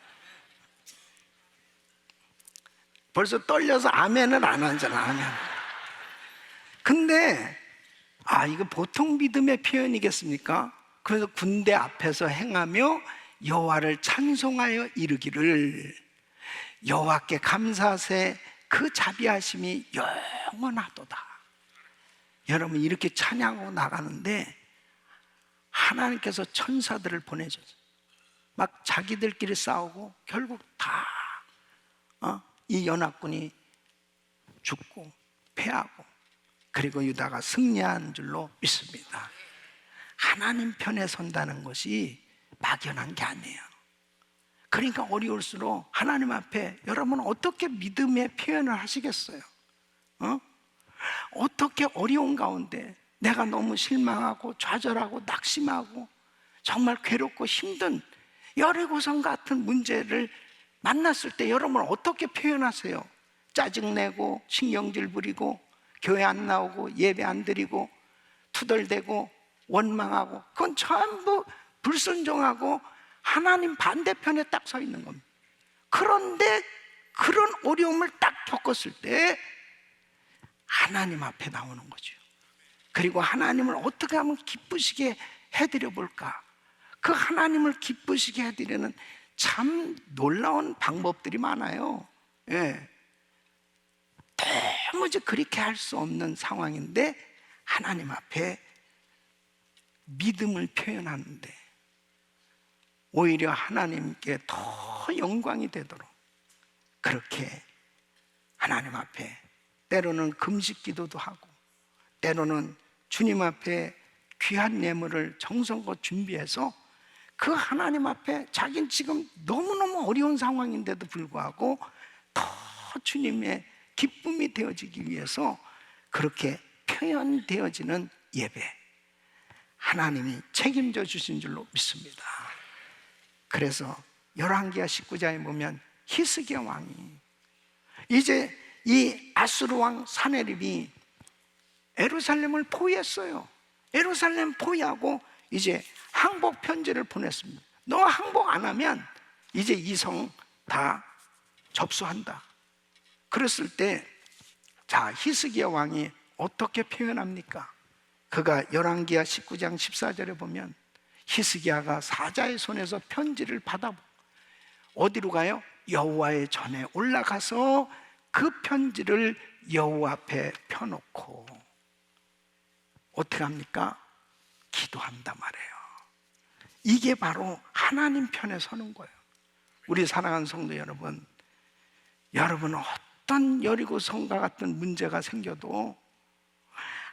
벌써 떨려서 아멘을 안 하잖아. 아멘. 근데 이거 보통 믿음의 표현이겠습니까? 그래서 군대 앞에서 행하며 여호와를 찬송하여 이르기를, 여호와께 감사하세 그 자비하심이 영원하도다. 여러분, 이렇게 찬양하고 나가는데 하나님께서 천사들을 보내줘서 막 자기들끼리 싸우고 결국 다 이 연합군이 죽고 패하고, 그리고 유다가 승리한 줄로 믿습니다. 하나님 편에 선다는 것이 막연한 게 아니에요. 그러니까 어려울수록 하나님 앞에 여러분 어떻게 믿음의 표현을 하시겠어요? 어떻게 어려운 가운데 내가 너무 실망하고 좌절하고 낙심하고 정말 괴롭고 힘든 여리고성 같은 문제를 만났을 때 여러분 어떻게 표현하세요? 짜증내고 신경질 부리고 교회 안 나오고 예배 안 드리고 투덜대고 원망하고, 그건 전부 불순종하고 하나님 반대편에 딱 서 있는 겁니다. 그런데 그런 어려움을 딱 겪었을 때 하나님 앞에 나오는 거죠. 그리고 하나님을 어떻게 하면 기쁘시게 해드려 볼까? 그 하나님을 기쁘시게 해드리는 참 놀라운 방법들이 많아요. 예. 도무지 그렇게 할 수 없는 상황인데 하나님 앞에 믿음을 표현하는데 오히려 하나님께 더 영광이 되도록 그렇게 하나님 앞에 때로는 금식 기도도 하고, 때로는 주님 앞에 귀한 예물을 정성껏 준비해서 그 하나님 앞에 자기는 지금 너무너무 어려운 상황인데도 불구하고 더 주님의 기쁨이 되어지기 위해서 그렇게 표현되어지는 예배, 하나님이 책임져 주신 줄로 믿습니다. 그래서 열왕기하 19장에 보면 히스기야 왕이, 이제 이 아수르 왕 사네립이 예루살렘을 포위했어요. 예루살렘 포위하고 이제 항복 편지를 보냈습니다. 너 항복 안 하면 이제 이 성 다 접수한다. 그랬을 때 자, 히스기야 왕이 어떻게 표현합니까? 그가 열왕기하 19장 14절에 보면 히스기야가 사자의 손에서 편지를 받아 어디로 가요? 여호와의 전에 올라가서 그 편지를 여호와 앞에 펴놓고 어떻게 합니까? 기도한단 말이에요. 이게 바로 하나님 편에 서는 거예요. 우리 사랑하는 성도 여러분, 여러분은 어떤 여리고성과 같은 문제가 생겨도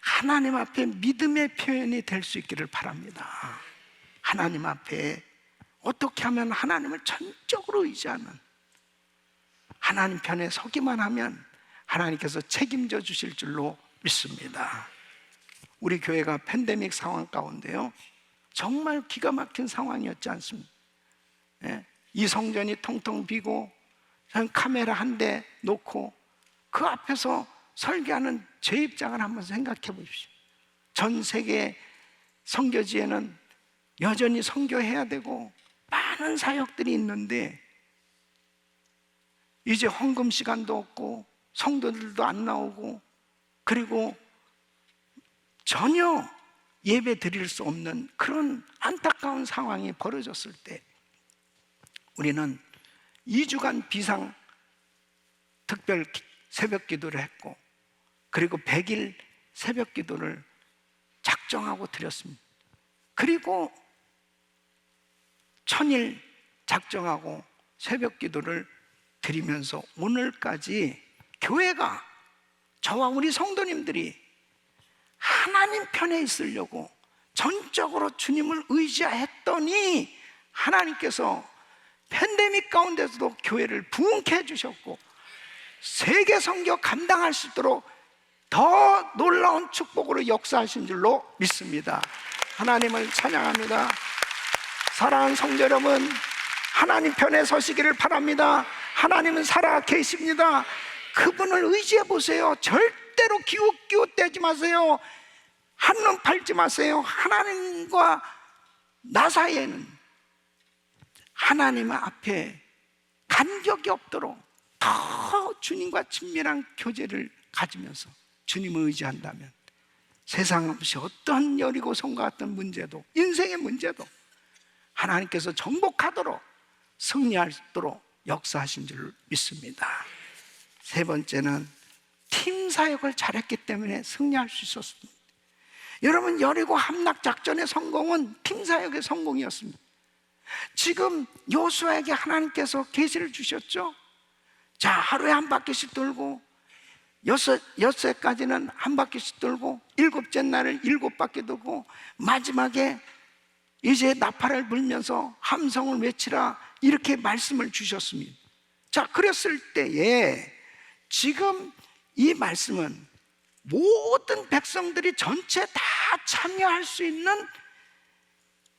하나님 앞에 믿음의 표현이 될 수 있기를 바랍니다. 하나님 앞에 어떻게 하면 하나님을 전적으로 의지하는, 하나님 편에 서기만 하면 하나님께서 책임져 주실 줄로 믿습니다. 우리 교회가 팬데믹 상황 가운데요, 정말 기가 막힌 상황이었지 않습니까? 예? 이 성전이 텅텅 비고 카메라 한 대 놓고 그 앞에서 설교하는 제 입장을 한번 생각해 보십시오. 전 세계 선교지에는 여전히 선교해야 되고 많은 사역들이 있는데 이제 헌금 시간도 없고 성도들도 안 나오고, 그리고 전혀 예배 드릴 수 없는 그런 안타까운 상황이 벌어졌을 때 우리는 2주간 비상 특별 새벽 기도를 했고, 그리고 100일 새벽 기도를 작정하고 드렸습니다. 그리고 1000일 작정하고 새벽 기도를 드리면서 오늘까지 교회가 저와 우리 성도님들이 하나님 편에 있으려고 전적으로 주님을 의지했더니 하나님께서 팬데믹 가운데서도 교회를 부흥케 해주셨고 세계 선교 감당할 수 있도록 더 놀라운 축복으로 역사하신 줄로 믿습니다. 하나님을 찬양합니다. 사랑하는 성도 여러분, 하나님 편에 서시기를 바랍니다. 하나님은 살아 계십니다. 그분을 의지해 보세요. 절대로 기웃기웃대지 마세요. 한눈 팔지 마세요. 하나님과 나 사이에는 하나님 앞에 간격이 없도록 더 주님과 친밀한 교제를 가지면서 주님을 의지한다면 세상 없이 어떤 여리고성과 같은 문제도, 인생의 문제도 하나님께서 정복하도록 승리할 수 있도록 역사하신 줄 믿습니다. 세 번째는 팀 사역을 잘했기 때문에 승리할 수 있었습니다. 여러분, 여리고 함락작전의 성공은 팀 사역의 성공이었습니다. 지금 여호수아에게 하나님께서 계시를 주셨죠. 자, 하루에 한 바퀴씩 돌고 여섯째까지는 한 바퀴씩 돌고 일곱째 날은 7바퀴 돌고 마지막에 이제 나팔을 불면서 함성을 외치라, 이렇게 말씀을 주셨습니다. 자, 그랬을 때에 지금 이 말씀은 모든 백성들이 전체 다 참여할 수 있는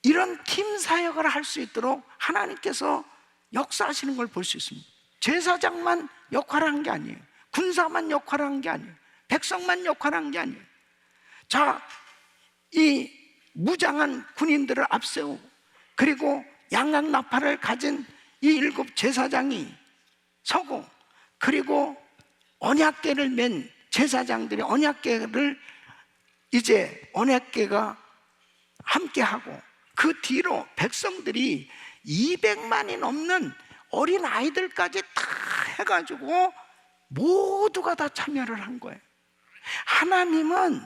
이런 팀 사역을 할 수 있도록 하나님께서 역사하시는 걸 볼 수 있습니다. 제사장만 역할을 한 게 아니에요. 군사만 역할을 한 게 아니에요. 백성만 역할을 한 게 아니에요. 자, 이 무장한 군인들을 앞세우고 그리고 양각 나팔을 가진 이 7 제사장이 서고 그리고 언약궤를 맨 제사장들이 언약궤를 이제 언약궤가 함께하고 그 뒤로 백성들이 200만이 넘는 어린 아이들까지 다 해가지고 모두가 다 참여를 한 거예요. 하나님은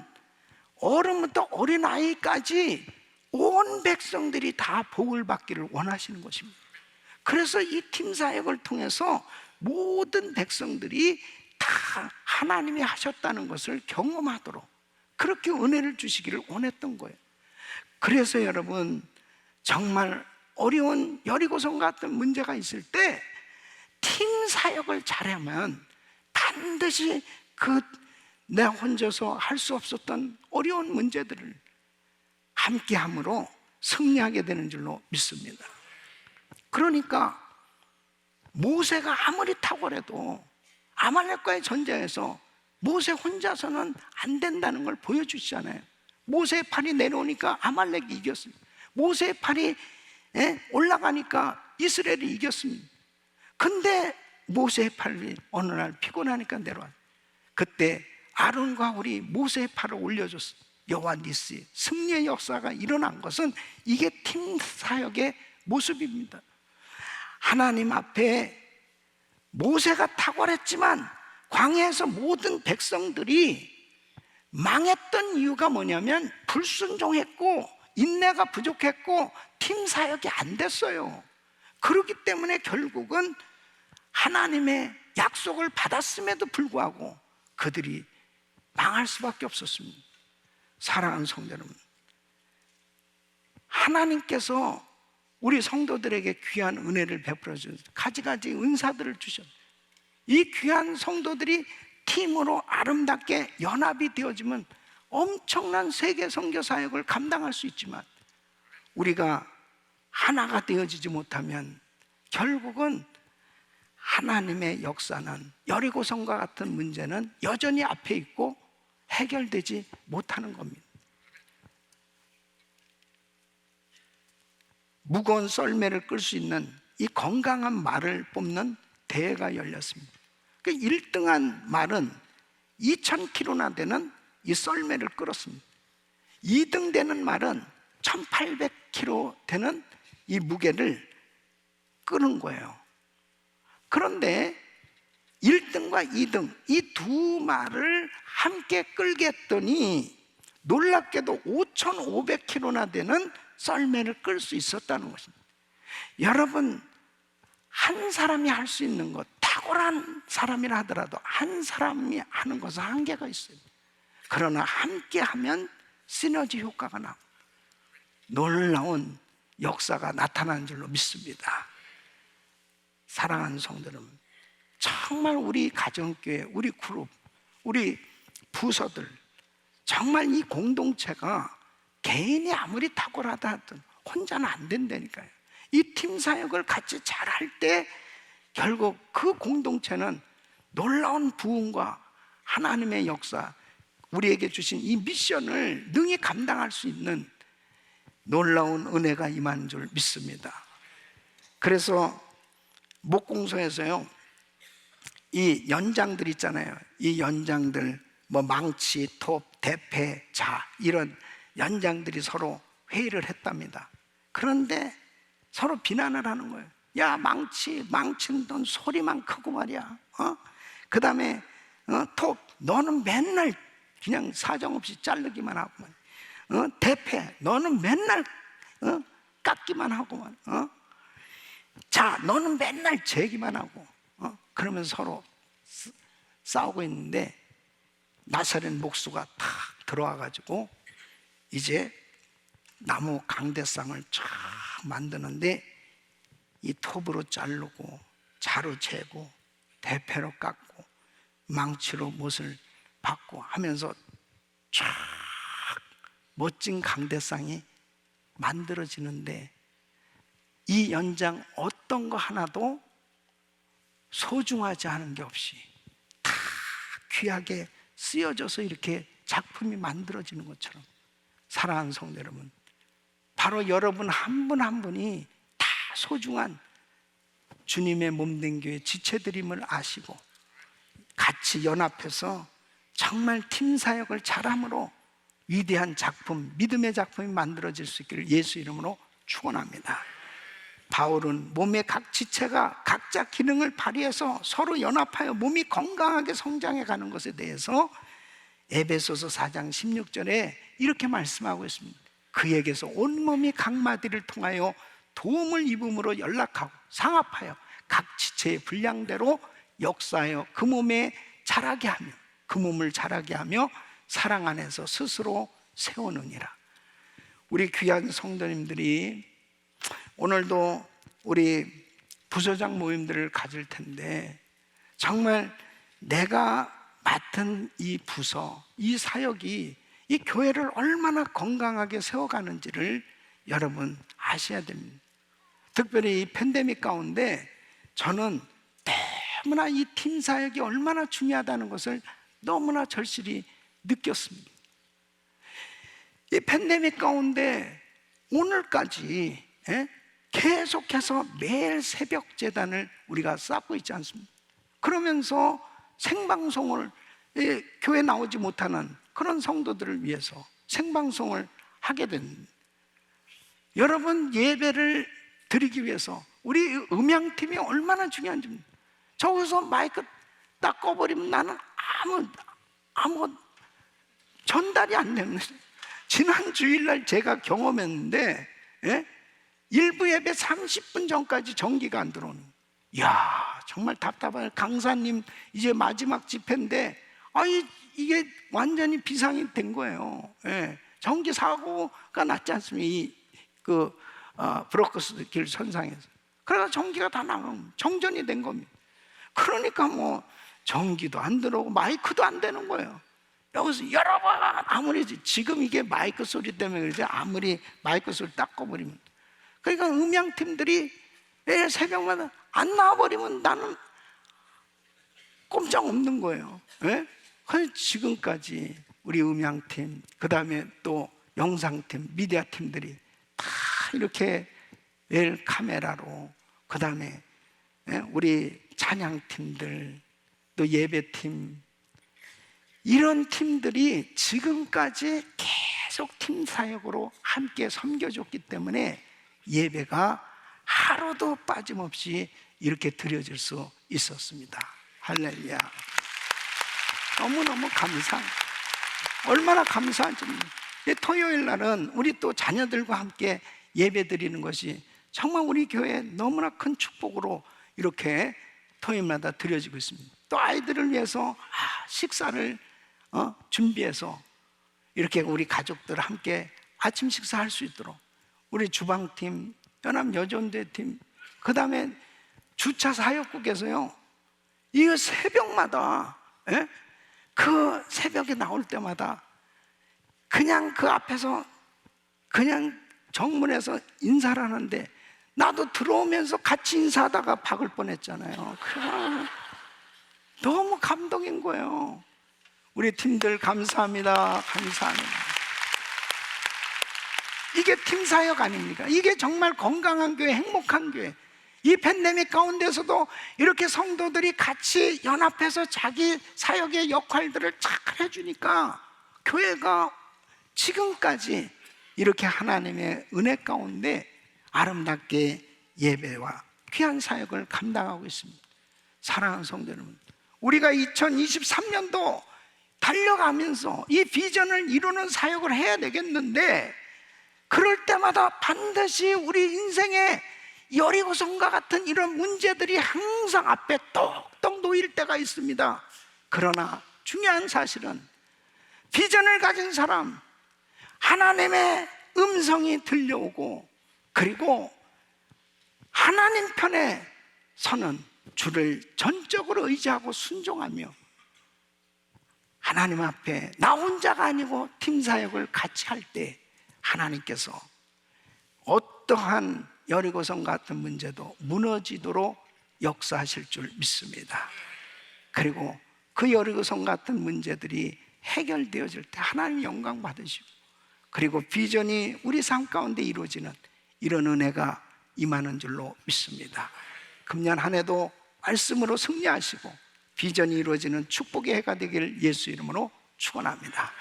어른부터 어린 아이까지 온 백성들이 다 복을 받기를 원하시는 것입니다. 그래서 이 팀 사역을 통해서 모든 백성들이 다 하나님이 하셨다는 것을 경험하도록 그렇게 은혜를 주시기를 원했던 거예요. 그래서 여러분, 정말 어려운 여리고성 같은 문제가 있을 때 팀 사역을 잘하면 반드시 내가 혼자서 할 수 없었던 어려운 문제들을 함께함으로 승리하게 되는 줄로 믿습니다. 그러니까 모세가 아무리 탁월해도 아말렉과의 전쟁에서 모세 혼자서는 안 된다는 걸 보여주시잖아요. 모세의 팔이 내려오니까 아말렉이 이겼습니다. 모세의 팔이 올라가니까 이스라엘이 이겼습니다. 근데 모세의 팔이 어느 날 피곤하니까 내려와요. 그때 아론과 우리 모세의 팔을 올려줬어요. 여호와 니시, 승리의 역사가 일어난 것은 이게 팀 사역의 모습입니다. 하나님 앞에 모세가 탁월했지만 광야에서 모든 백성들이 망했던 이유가 뭐냐면 불순종했고 인내가 부족했고 팀 사역이 안 됐어요. 그렇기 때문에 결국은 하나님의 약속을 받았음에도 불구하고 그들이 망할 수밖에 없었습니다. 사랑하는 성도 여러분, 하나님께서 우리 성도들에게 귀한 은혜를 베풀어 주셔서 가지가지 은사들을 주셨어요. 이 귀한 성도들이 팀으로 아름답게 연합이 되어지면 엄청난 세계 선교 사역을 감당할 수 있지만 우리가 하나가 되어지지 못하면 결국은 하나님의 역사는 여리고성과 같은 문제는 여전히 앞에 있고 해결되지 못하는 겁니다. 무거운 썰매를 끌 수 있는 이 건강한 말을 뽑는 대회가 열렸습니다. 그 1등한 말은 2,000kg나 되는 이 썰매를 끌었습니다. 2등 되는 말은 1,800kg 되는 이 무게를 끄는 거예요. 그런데 1등과 2등 이 두 말을 함께 끌게 했더니 놀랍게도 5,500kg나 되는 썰매를 끌 수 있었다는 것입니다. 여러분, 한 사람이 할 수 있는 것 다 탁월한 사람이라 하더라도 한 사람이 하는 것은 한계가 있어요. 그러나 함께 하면 시너지 효과가 나고 놀라운 역사가 나타나는 줄로 믿습니다. 사랑하는 성도 여러분, 정말 우리 가정교회, 우리 그룹, 우리 부서들, 정말 이 공동체가 개인이 아무리 탁월하다 하든 혼자는 안 된다니까요. 이 팀 사역을 같이 잘할 때 결국 그 공동체는 놀라운 부흥과 하나님의 역사, 우리에게 주신 이 미션을 능히 감당할 수 있는 놀라운 은혜가 임하는 줄 믿습니다. 그래서 목공소에서요, 이 연장들 있잖아요. 이 연장들, 뭐 망치, 톱, 대패, 자, 이런 연장들이 서로 회의를 했답니다. 그런데 서로 비난을 하는 거예요. 야, 망치는 넌 소리만 크고 말이야. 그 다음에 톱, 너는 맨날 그냥 사정없이 자르기만 하고만. 대패, 너는 맨날 깎기만 하고만. 자, 너는 맨날 재기만 하고. 그러면서 서로 싸우고 있는데 나사렛 목수가 탁 들어와가지고 이제 나무 강대상을 쫙 만드는데 이 톱으로 자르고 자로 재고 대패로 깎고 망치로 못을 박고 하면서 쫙 멋진 강대상이 만들어지는데 이 연장 어떤 거 하나도 소중하지 않은 게 없이 다 귀하게 쓰여져서 이렇게 작품이 만들어지는 것처럼, 사랑하는 성도 여러분, 바로 여러분 한 분 한 분이 다 소중한 주님의 몸된 교회 지체들임을 아시고 같이 연합해서 정말 팀 사역을 잘함으로 위대한 작품, 믿음의 작품이 만들어질 수 있기를 예수 이름으로 축원합니다. 바울은 몸의 각 지체가 각자 기능을 발휘해서 서로 연합하여 몸이 건강하게 성장해 가는 것에 대해서 에베소서 4장 16절에 이렇게 말씀하고 있습니다. 그에게서 온몸이 각 마디를 통하여 도움을 입음으로 연락하고 상합하여 각 지체의 분량대로 역사하여 그 몸에 자라게 하며 그 몸을 자라게 하며 사랑 안에서 스스로 세우느니라. 우리 귀한 성도님들이 오늘도 우리 부서장 모임들을 가질 텐데 정말 내가 맡은 이 부서, 이 사역이 이 교회를 얼마나 건강하게 세워가는지를 여러분 아셔야 됩니다. 특별히 이 팬데믹 가운데 저는 너무나 이 팀 사역이 얼마나 중요하다는 것을 너무나 절실히 느꼈습니다. 이 팬데믹 가운데 오늘까지 계속해서 매일 새벽 제단을 우리가 쌓고 있지 않습니까? 그러면서 생방송을, 교회 나오지 못하는 그런 성도들을 위해서 생방송을 하게 됩니다. 여러분 예배를 드리기 위해서 우리 음향팀이 얼마나 중요한지, 저기서 마이크 딱 꺼버리면 나는 아무 전달이 안 됩니다. 지난 주일날 제가 경험했는데, 일부 예배 30분 전까지 전기가 안 들어오는. 이야, 정말 답답해요. 강사님 이제 마지막 집회인데 이게 완전히 비상이 된 거예요. 전기 사고가 났지 않습니까? 브로커스 길 선상에서. 그래서 전기가 다 나가면 정전이 된 겁니다. 그러니까 뭐 전기도 안 들어오고 마이크도 안 되는 거예요. 여기서 여러분, 아무리 지금 이게 마이크 소리 때문에 그러지, 아무리 마이크 소리 딱 꺼버리면, 그러니까 음향팀들이 매일 새벽마다 안 나와버리면 나는 꼼짝 없는 거예요. 그래서 지금까지 우리 음향팀, 그 다음에 또 영상팀, 미디어팀들이 다 이렇게 매일 카메라로, 그 다음에 우리 찬양팀들, 또 예배팀, 이런 팀들이 지금까지 계속 팀 사역으로 함께 섬겨줬기 때문에 예배가 하루도 빠짐없이 이렇게 드려질 수 있었습니다. 할렐루야. 너무너무 얼마나 감사한지. 토요일 날은 우리 또 자녀들과 함께 예배 드리는 것이 정말 우리 교회에 너무나 큰 축복으로 이렇게 토요일마다 드려지고 있습니다. 또 아이들을 위해서 식사를 준비해서 이렇게 우리 가족들 함께 아침 식사할 수 있도록 우리 주방팀, 연합여전대팀, 그 다음에 주차 사역국에서요, 이거 새벽마다, 그 새벽에 나올 때마다 그냥 그 앞에서 그냥 정문에서 인사를 하는데 나도 들어오면서 같이 인사하다가 박을 뻔했잖아요. 너무 감동인 거예요. 우리 팀들 감사합니다. 감사합니다. 이게 팀 사역 아닙니까? 이게 정말 건강한 교회, 행복한 교회. 이 팬데믹 가운데서도 이렇게 성도들이 같이 연합해서 자기 사역의 역할들을 잘 해주니까 교회가 지금까지 이렇게 하나님의 은혜 가운데 아름답게 예배와 귀한 사역을 감당하고 있습니다. 사랑하는 성도 여러분, 우리가 2023년도 달려가면서 이 비전을 이루는 사역을 해야 되겠는데, 그럴 때마다 반드시 우리 인생에 여리고성과 같은 이런 문제들이 항상 앞에 똑똑 놓일 때가 있습니다. 그러나 중요한 사실은 비전을 가진 사람, 하나님의 음성이 들려오고 그리고 하나님 편에 서는 주를 전적으로 의지하고 순종하며 하나님 앞에 나 혼자가 아니고 팀 사역을 같이 할 때 하나님께서 어떠한 여리고성 같은 문제도 무너지도록 역사하실 줄 믿습니다. 그리고 그 여리고성 같은 문제들이 해결되어질 때 하나님 영광 받으시고, 그리고 비전이 우리 삶 가운데 이루어지는 이런 은혜가 임하는 줄로 믿습니다. 금년 한 해도 말씀으로 승리하시고 비전이 이루어지는 축복의 해가 되기를 예수 이름으로 축원합니다.